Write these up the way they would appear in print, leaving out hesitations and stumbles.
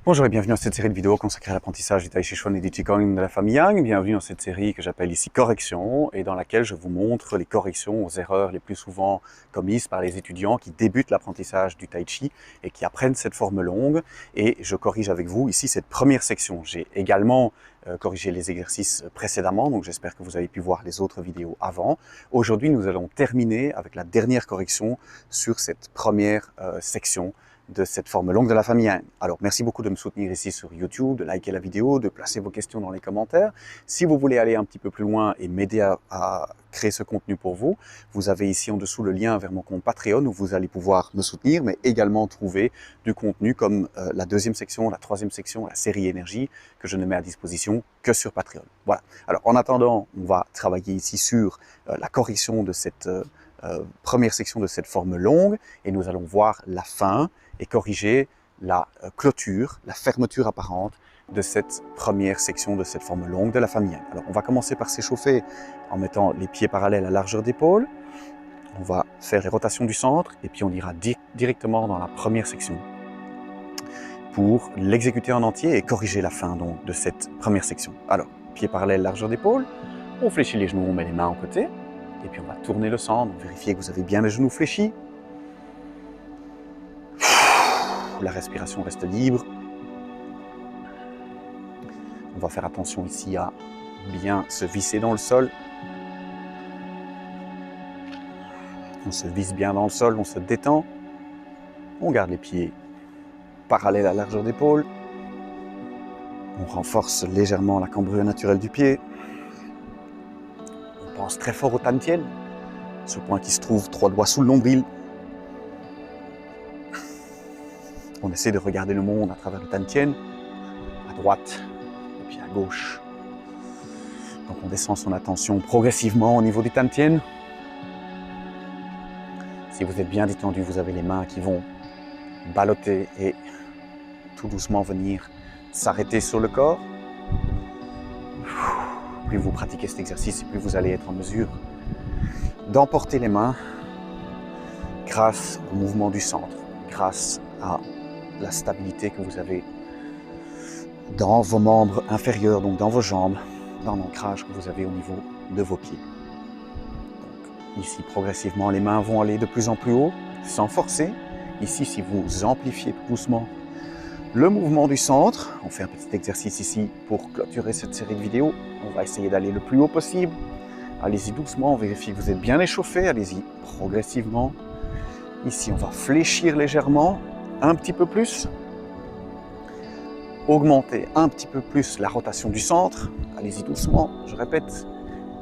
Bonjour et bienvenue dans cette série de vidéos consacrée à l'apprentissage du Tai Chi Chuan et du Qigong de la famille Yang. Bienvenue dans cette série que j'appelle ici Correction et dans laquelle je vous montre les corrections aux erreurs les plus souvent commises par les étudiants qui débutent l'apprentissage du Tai Chi et qui apprennent cette forme longue. Et je corrige avec vous ici cette première section. J'ai également corrigé les exercices précédemment, donc j'espère que vous avez pu voir les autres vidéos avant. Aujourd'hui, nous allons terminer avec la dernière correction sur cette première section de cette forme longue de la famille Yang. Alors, merci beaucoup de me soutenir ici sur YouTube, de liker la vidéo, de placer vos questions dans les commentaires. Si vous voulez aller un petit peu plus loin et m'aider à créer ce contenu pour vous, vous avez ici en dessous le lien vers mon compte Patreon où vous allez pouvoir me soutenir, mais également trouver du contenu comme la deuxième section, la troisième section, la série énergie que je ne mets à disposition que sur Patreon. Voilà. Alors, en attendant, on va travailler ici sur la correction de cette première section de cette forme longue et nous allons voir la fin et corriger la clôture, la fermeture apparente de cette première section de cette forme longue de la famille Yang. Alors on va commencer par s'échauffer en mettant les pieds parallèles à largeur d'épaule. On va faire les rotations du centre et puis on ira directement dans la première section pour l'exécuter en entier et corriger la fin donc, de cette première section. Alors, pieds parallèles, largeur d'épaule, on fléchit les genoux, on met les mains en côté et puis on va tourner le centre, vérifier que vous avez bien les genoux fléchis. La respiration reste libre. On va faire attention ici à bien se visser dans le sol. On se visse bien dans le sol, on se détend. On garde les pieds parallèles à la largeur d'épaule. On renforce légèrement la cambrure naturelle du pied. On pense très fort au tan tien, ce point qui se trouve 3 doigts sous le nombril. On essaie de regarder le monde à travers le tan tien, à droite et puis à gauche. Donc on descend son attention progressivement au niveau du tan tien. Si vous êtes bien détendu, vous avez les mains qui vont ballotter et tout doucement venir s'arrêter sur le corps. Plus vous pratiquez cet exercice, plus vous allez être en mesure d'emporter les mains grâce au mouvement du centre, grâce à la stabilité que vous avez dans vos membres inférieurs, donc dans vos jambes, dans l'ancrage que vous avez au niveau de vos pieds. Donc, ici, progressivement, les mains vont aller de plus en plus haut, sans forcer. Ici, si vous amplifiez tout doucement le mouvement du centre, on fait un petit exercice ici pour clôturer cette série de vidéos. On va essayer d'aller le plus haut possible. Allez-y doucement, vérifiez que vous êtes bien échauffé. Allez-y progressivement. Ici, on va fléchir légèrement. Un petit peu plus, augmentez un petit peu plus la rotation du centre, allez-y doucement, je répète,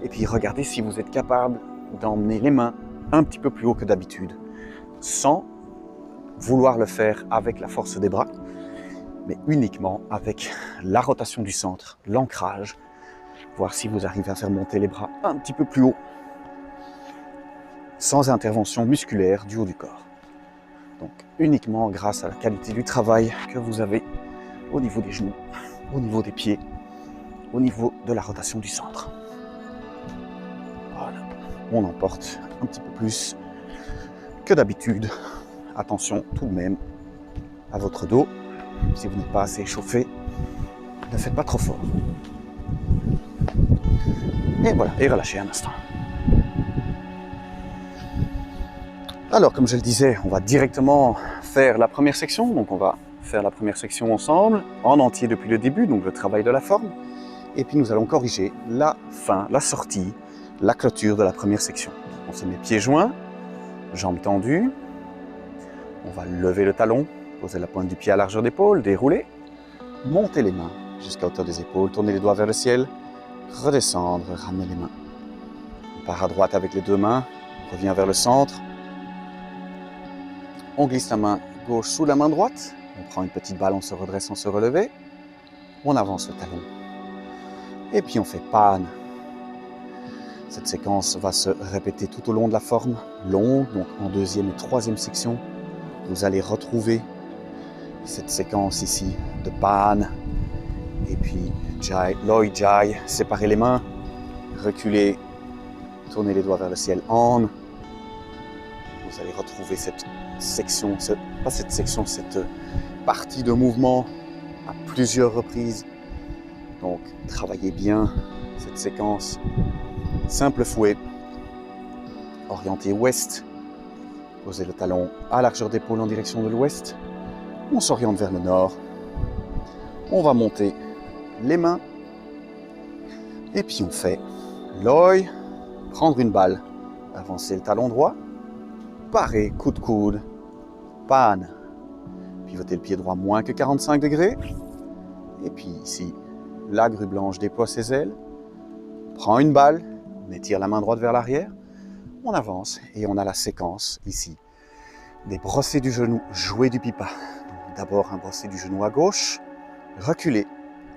et puis regardez si vous êtes capable d'emmener les mains un petit peu plus haut que d'habitude, sans vouloir le faire avec la force des bras, mais uniquement avec la rotation du centre, l'ancrage, voir si vous arrivez à faire monter les bras un petit peu plus haut, sans intervention musculaire du haut du corps. Donc uniquement grâce à la qualité du travail que vous avez au niveau des genoux, au niveau des pieds, au niveau de la rotation du centre. Voilà, on emporte un petit peu plus que d'habitude. Attention tout de même à votre dos. Si vous n'êtes pas assez échauffé, ne faites pas trop fort. Et voilà, et relâchez un instant. Alors, comme je le disais, on va directement faire la première section. Donc, on va faire la première section ensemble, en entier depuis le début, donc le travail de la forme. Et puis, nous allons corriger la fin, la sortie, la clôture de la première section. On se met pieds joints, jambes tendues. On va lever le talon, poser la pointe du pied à largeur d'épaule, dérouler. Monter les mains jusqu'à hauteur des épaules, tourner les doigts vers le ciel, redescendre, ramener les mains. On part à droite avec les deux mains, on revient vers le centre. On glisse la main gauche sous la main droite. On prend une petite balle, on se redresse, on se relève. On avance le talon. Et puis on fait pan. Cette séquence va se répéter tout au long de la forme longue. Donc en deuxième et troisième section, vous allez retrouver cette séquence ici de pan. Et puis jai, loi jai, séparer les mains, reculer, tourner les doigts vers le ciel, en. Vous allez retrouver cette section, cette partie de mouvement à plusieurs reprises. Donc, travaillez bien cette séquence. Simple fouet, orienté ouest. Posez le talon à largeur d'épaule en direction de l'ouest. On s'oriente vers le nord. On va monter les mains. Et puis on fait l'œil, prendre une balle, avancer le talon droit, parer, coup de coude, panne. Pivoter le pied droit moins que 45 degrés. Et puis ici, la grue blanche déploie ses ailes. Prend une balle, on étire la main droite vers l'arrière. On avance et on a la séquence ici des brossés du genou, jouer du pipa. D'abord un brossé du genou à gauche, reculer,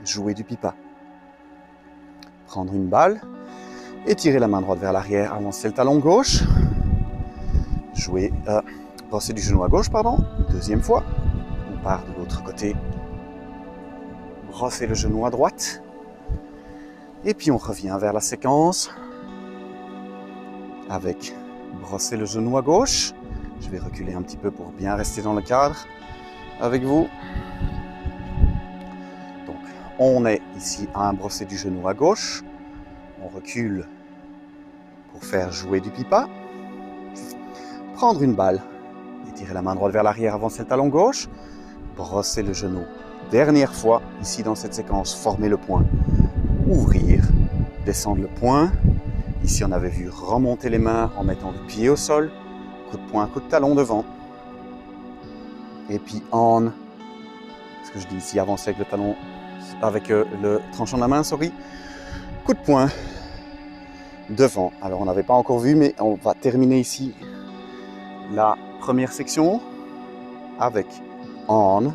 jouer du pipa. Prendre une balle, étirer la main droite vers l'arrière, avancer le talon gauche, jouer, brosser du genou à gauche, pardon, deuxième fois. On part de l'autre côté, brosser le genou à droite, et puis on revient vers la séquence avec brosser le genou à gauche. Je vais reculer un petit peu pour bien rester dans le cadre avec vous. Donc, on est ici à un brossé du genou à gauche. On recule pour faire jouer du pipa. Prendre une balle, étirer la main droite vers l'arrière, avancer le talon gauche. Brosser le genou. Dernière fois, ici dans cette séquence, former le point. Ouvrir, descendre le poing. Ici, on avait vu remonter les mains en mettant le pied au sol. Coup de poing, coup de talon devant. Et puis on, ce que je dis ici, avancer avec le talon, avec le tranchant de la main, sorry. Coup de poing devant. Alors on n'avait pas encore vu, mais on va terminer ici la première section avec on.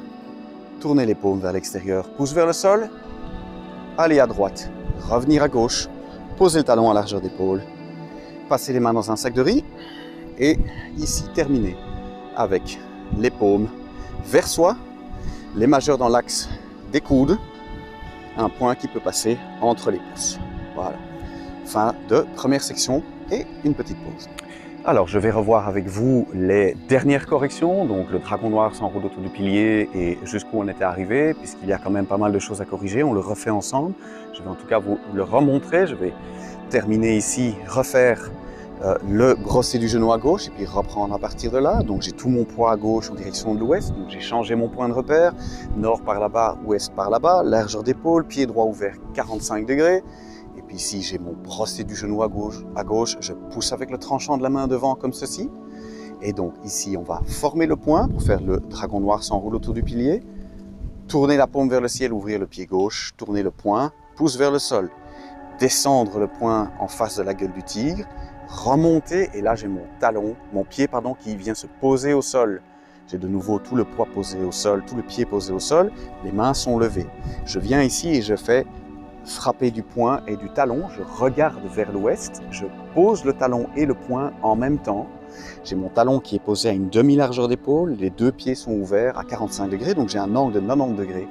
Tourner les paumes vers l'extérieur, pouce vers le sol. Aller à droite, revenir à gauche, poser le talon à largeur d'épaule. Passer les mains dans un sac de riz. Et ici, terminer avec les paumes vers soi, les majeurs dans l'axe des coudes, un point qui peut passer entre les pouces. Voilà. Fin de première section et une petite pause. Alors, je vais revoir avec vous les dernières corrections, donc le dragon noir s'enroule autour du pilier et jusqu'où on était arrivé, puisqu'il y a quand même pas mal de choses à corriger. On le refait ensemble. Je vais en tout cas vous le remontrer. Je vais terminer ici, refaire le brossé du genou à gauche et puis reprendre à partir de là. Donc j'ai tout mon poids à gauche en direction de l'ouest, donc j'ai changé mon point de repère, nord par là-bas, ouest par là-bas, largeur d'épaule, pied droit ouvert 45 degrés. Et puis ici j'ai mon brossé du genou à gauche, je pousse avec le tranchant de la main devant comme ceci. Et donc ici on va former le point pour faire le dragon noir s'enroule autour du pilier, tourner la paume vers le ciel, ouvrir le pied gauche, tourner le poing, pouce vers le sol, descendre le poing en face de la gueule du tigre, remonter, et là j'ai mon pied qui vient se poser au sol. J'ai de nouveau tout le poids posé au sol, tout le pied posé au sol, les mains sont levées. Je viens ici et je fais frapper du poing et du talon, je regarde vers l'ouest, je pose le talon et le poing en même temps. J'ai mon talon qui est posé à une demi-largeur d'épaule, les deux pieds sont ouverts à 45 degrés, donc j'ai un angle de 90 degrés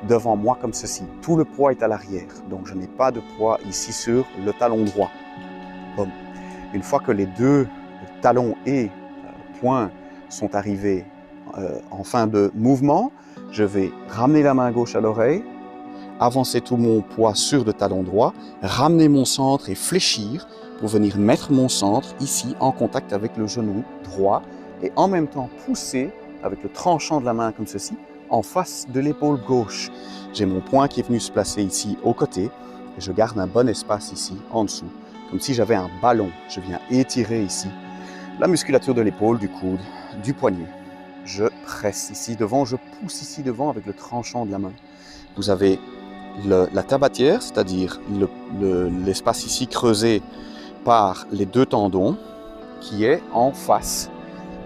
devant moi comme ceci. Tout le poids est à l'arrière, donc je n'ai pas de poids ici sur le talon droit. Bon. Une fois que les deux talons et poings sont arrivés en fin de mouvement, je vais ramener la main gauche à l'oreille, avancer tout mon poids sur le talon droit, ramener mon centre et fléchir pour venir mettre mon centre ici en contact avec le genou droit et en même temps pousser avec le tranchant de la main comme ceci en face de l'épaule gauche. J'ai mon poing qui est venu se placer ici au côté et je garde un bon espace ici en dessous. Comme si j'avais un ballon. Je viens étirer ici la musculature de l'épaule, du coude, du poignet. Je presse ici devant, je pousse ici devant avec le tranchant de la main. Vous avez la tabatière, c'est-à-dire l'espace ici creusé par les deux tendons qui est en face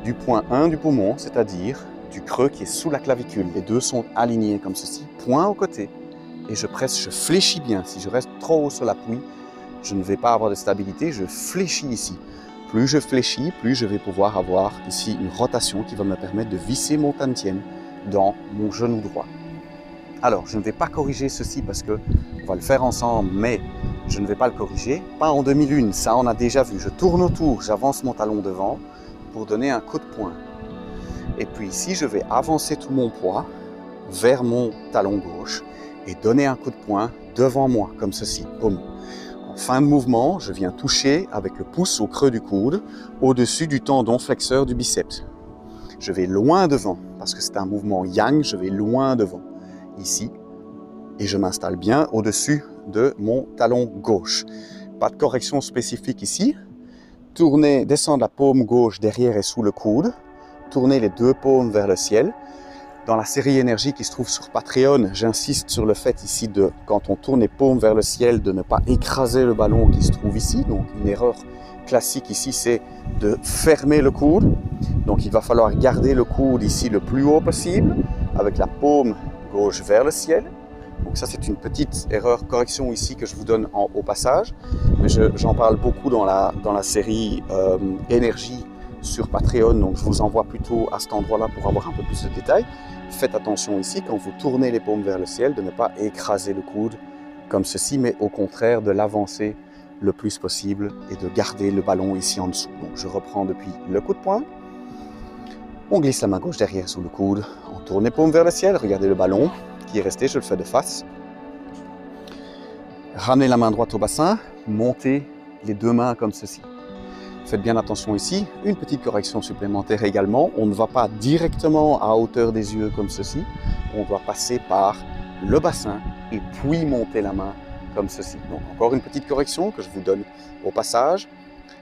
du point 1 du poumon, c'est-à-dire du creux qui est sous la clavicule. Les deux sont alignés comme ceci, point au côté. Et je presse, je fléchis bien. Si je reste trop haut sur l'appui, je ne vais pas avoir de stabilité, je fléchis ici. Plus je fléchis, plus je vais pouvoir avoir ici une rotation qui va me permettre de visser mon tantien dans mon genou droit. Alors, je ne vais pas corriger ceci parce qu'on va le faire ensemble, mais je ne vais pas le corriger. Pas en demi-lune, ça on a déjà vu. Je tourne autour, j'avance mon talon devant pour donner un coup de poing. Et puis ici, je vais avancer tout mon poids vers mon talon gauche et donner un coup de poing devant moi, comme ceci. Boum. En fin de mouvement, je viens toucher avec le pouce au creux du coude, au-dessus du tendon flexeur du biceps. Je vais loin devant, parce que c'est un mouvement yang, je vais loin devant, ici, et je m'installe bien au-dessus de mon talon gauche. Pas de correction spécifique ici. Tournez, descendre la paume gauche derrière et sous le coude. Tournez les deux paumes vers le ciel. Dans la série énergie qui se trouve sur Patreon, j'insiste sur le fait ici de, quand on tourne les paumes vers le ciel, de ne pas écraser le ballon qui se trouve ici. Donc une erreur classique ici, c'est de fermer le coude. Donc il va falloir garder le coude ici le plus haut possible, avec la paume gauche vers le ciel. Donc ça c'est une petite erreur correction ici que je vous donne au passage. Mais j'en parle beaucoup dans la série énergie sur Patreon, donc je vous envoie plutôt à cet endroit-là pour avoir un peu plus de détails. Faites attention ici, quand vous tournez les paumes vers le ciel, de ne pas écraser le coude comme ceci, mais au contraire de l'avancer le plus possible et de garder le ballon ici en dessous. Donc je reprends depuis le coup de poing. On glisse la main gauche derrière sous le coude, on tourne les paumes vers le ciel, regardez le ballon qui est resté, je le fais de face. Ramenez la main droite au bassin, montez les deux mains comme ceci. Faites bien attention ici, une petite correction supplémentaire également, on ne va pas directement à hauteur des yeux comme ceci, on doit passer par le bassin et puis monter la main comme ceci. Donc encore une petite correction que je vous donne au passage,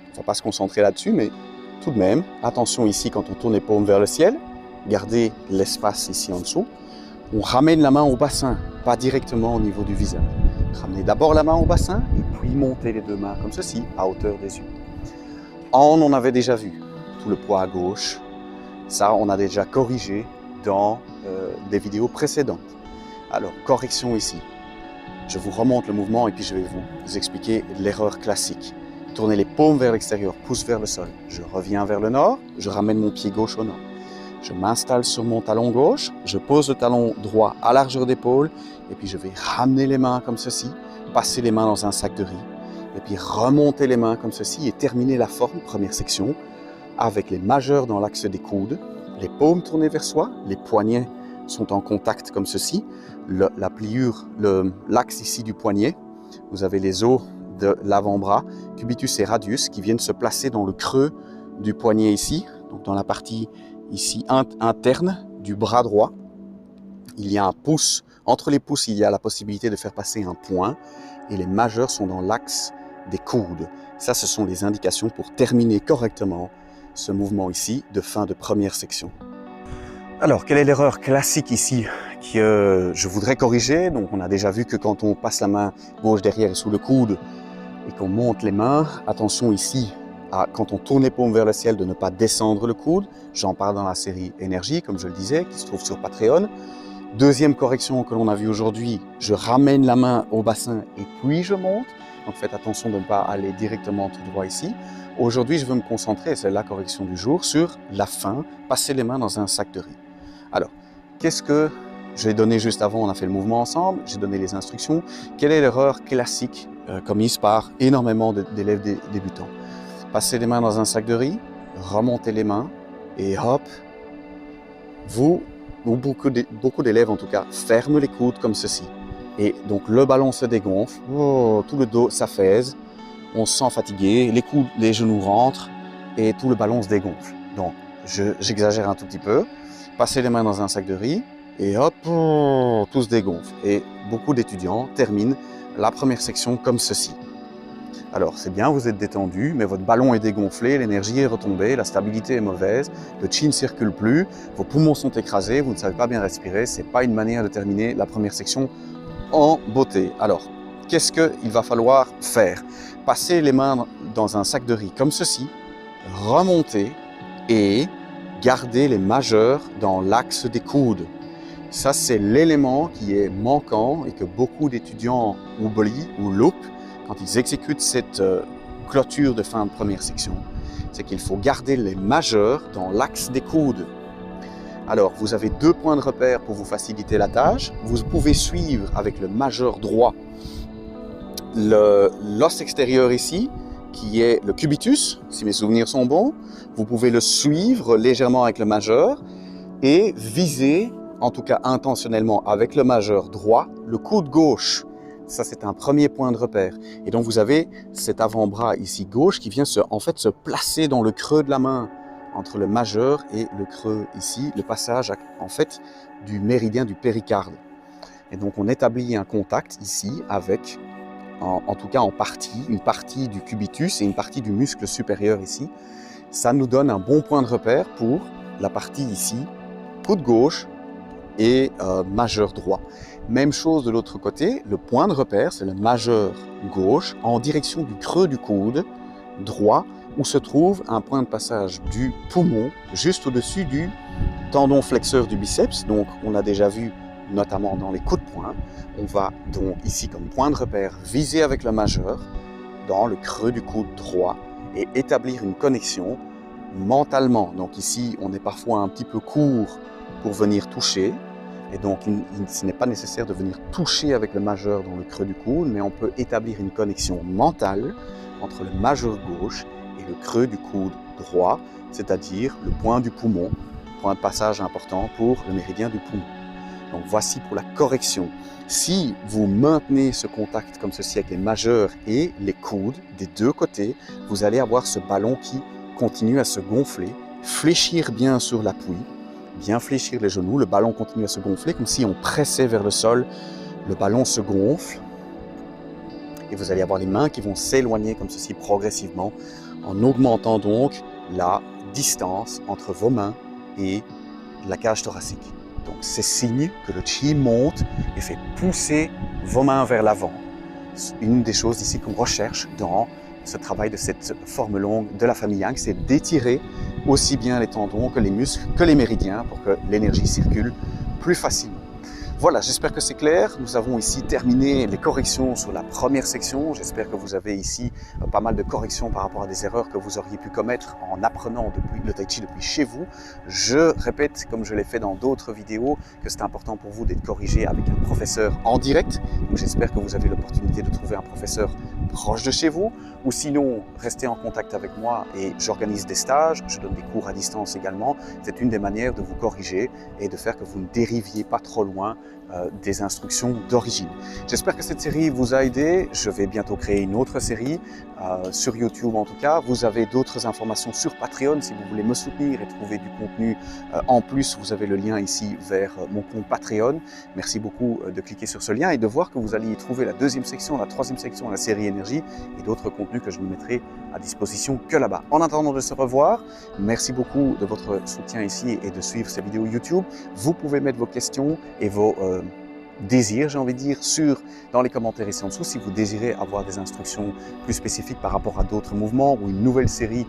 on ne va pas se concentrer là-dessus, mais tout de même, attention ici quand on tourne les paumes vers le ciel, gardez l'espace ici en dessous, on ramène la main au bassin, pas directement au niveau du visage. Ramenez d'abord la main au bassin et puis montez les deux mains comme ceci, à hauteur des yeux. On en avait déjà vu, tout le poids à gauche, ça on a déjà corrigé dans des vidéos précédentes. Alors, correction ici. Je vous remonte le mouvement et puis je vais vous expliquer l'erreur classique. Tournez les paumes vers l'extérieur, pouce vers le sol. Je reviens vers le nord, je ramène mon pied gauche au nord. Je m'installe sur mon talon gauche, je pose le talon droit à largeur d'épaule et puis je vais ramener les mains comme ceci, passer les mains dans un sac de riz et puis remonter les mains comme ceci et terminer la forme, première section, avec les majeurs dans l'axe des coudes, les paumes tournées vers soi, les poignets sont en contact comme ceci, la pliure, l'axe ici du poignet, vous avez les os de l'avant-bras, cubitus et radius qui viennent se placer dans le creux du poignet ici, donc dans la partie ici interne du bras droit. Il y a un pouce, entre les pouces il y a la possibilité de faire passer un point et les majeurs sont dans l'axe des coudes. Ça, ce sont les indications pour terminer correctement ce mouvement ici de fin de première section. Alors, quelle est l'erreur classique ici que je voudrais corriger? Donc, on a déjà vu que quand on passe la main gauche derrière et sous le coude et qu'on monte les mains, attention ici, quand on tourne les paumes vers le ciel, de ne pas descendre le coude. J'en parle dans la série énergie, comme je le disais, qui se trouve sur Patreon. Deuxième correction que l'on a vue aujourd'hui, je ramène la main au bassin et puis je monte. Donc faites attention de ne pas aller directement tout droit ici. Aujourd'hui, je veux me concentrer, et c'est la correction du jour, sur la fin, passer les mains dans un sac de riz. Alors, qu'est-ce que j'ai donné juste avant? On a fait le mouvement ensemble, j'ai donné les instructions. Quelle est l'erreur classique commise par énormément d'élèves débutants? Passer les mains dans un sac de riz, remonter les mains et hop, beaucoup d'élèves en tout cas, ferment les coudes comme ceci. Et donc le ballon se dégonfle, tout le dos s'affaisse, on se sent fatigué, les coudes, les genoux rentrent et tout le ballon se dégonfle. Donc j'exagère un tout petit peu, passer les mains dans un sac de riz et hop, tout se dégonfle. Et beaucoup d'étudiants terminent la première section comme ceci. Alors c'est bien, vous êtes détendu, mais votre ballon est dégonflé, l'énergie est retombée, la stabilité est mauvaise, le chi ne circule plus, vos poumons sont écrasés, vous ne savez pas bien respirer, c'est pas une manière de terminer la première section en beauté. Alors, qu'est-ce qu'il va falloir faire? Passer les mains dans un sac de riz comme ceci, remonter et garder les majeurs dans l'axe des coudes. Ça, c'est l'élément qui est manquant et que beaucoup d'étudiants oublient ou loupent quand ils exécutent cette clôture de fin de première section. C'est qu'il faut garder les majeurs dans l'axe des coudes. Alors, vous avez deux points de repère pour vous faciliter la tâche. Vous pouvez suivre avec le majeur droit l'os extérieur ici, qui est le cubitus, si mes souvenirs sont bons. Vous pouvez le suivre légèrement avec le majeur et viser en tout cas intentionnellement, avec le majeur droit, le coude gauche. Ça, c'est un premier point de repère. Et donc, vous avez cet avant-bras ici gauche qui vient en fait se placer dans le creux de la main, entre le majeur et le creux ici, le passage en fait du méridien du péricarde. Et donc, on établit un contact ici avec, en tout cas en partie, une partie du cubitus et une partie du muscle supérieur ici. Ça nous donne un bon point de repère pour la partie ici, coude gauche et majeur droit. Même chose de l'autre côté, le point de repère, c'est le majeur gauche en direction du creux du coude droit, où se trouve un point de passage du poumon, juste au-dessus du tendon flexeur du biceps. Donc, on a déjà vu, notamment dans les coups de poing. On va donc ici, comme point de repère, viser avec le majeur dans le creux du coude droit et établir une connexion mentalement. Donc ici, on est parfois un petit peu court pour venir toucher. Et donc, ce n'est pas nécessaire de venir toucher avec le majeur dans le creux du coude, mais on peut établir une connexion mentale entre le majeur gauche et le creux du coude droit, c'est-à-dire le point du poumon, point de passage important pour le méridien du poumon. Donc voici pour la correction. Si vous maintenez ce contact comme ceci avec les majeurs et les coudes des deux côtés, vous allez avoir ce ballon qui continue à se gonfler, fléchir bien sur l'appui, bien fléchir les genoux, le ballon continue à se gonfler comme si on pressait vers le sol, le ballon se gonfle et vous allez avoir les mains qui vont s'éloigner comme ceci progressivement en augmentant donc la distance entre vos mains et la cage thoracique. Donc c'est signe que le chi monte et fait pousser vos mains vers l'avant. Une des choses ici qu'on recherche dans ce travail de cette forme longue de la famille Yang, c'est d'étirer aussi bien les tendons que les muscles, que les méridiens pour que l'énergie circule plus facilement. Voilà, j'espère que c'est clair. Nous avons ici terminé les corrections sur la première section. J'espère que vous avez ici pas mal de corrections par rapport à des erreurs que vous auriez pu commettre en apprenant le Tai Chi depuis chez vous. Je répète, comme je l'ai fait dans d'autres vidéos, que c'est important pour vous d'être corrigé avec un professeur en direct. Donc j'espère que vous avez l'opportunité de trouver un professeur proche de chez vous, ou sinon restez en contact avec moi et j'organise des stages, je donne des cours à distance également. C'est une des manières de vous corriger et de faire que vous ne dériviez pas trop loin des instructions d'origine. J'espère que cette série vous a aidé. Je vais bientôt créer une autre série sur YouTube en tout cas. Vous avez d'autres informations sur Patreon si vous voulez me soutenir et trouver du contenu en plus. Vous avez le lien ici vers mon compte Patreon. Merci beaucoup de cliquer sur ce lien et de voir que vous allez y trouver la deuxième section, la troisième section, la série énergie et d'autres contenus que je ne mettrai à disposition que là-bas. En attendant de se revoir, merci beaucoup de votre soutien ici et de suivre ces vidéos YouTube. Vous pouvez mettre vos questions et vos désirs, j'ai envie de dire, dans les commentaires ici en dessous si vous désirez avoir des instructions plus spécifiques par rapport à d'autres mouvements ou une nouvelle série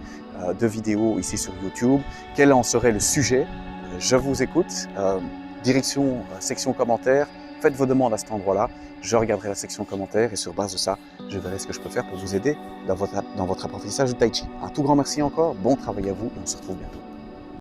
de vidéos ici sur YouTube. Quel en serait le sujet? Je vous écoute. Direction section commentaires. Faites vos demandes à cet endroit-là. Je regarderai la section commentaires et sur base de ça, je verrai ce que je peux faire pour vous aider dans votre apprentissage du Tai Chi. Un tout grand merci encore. Bon travail à vous et on se retrouve bientôt.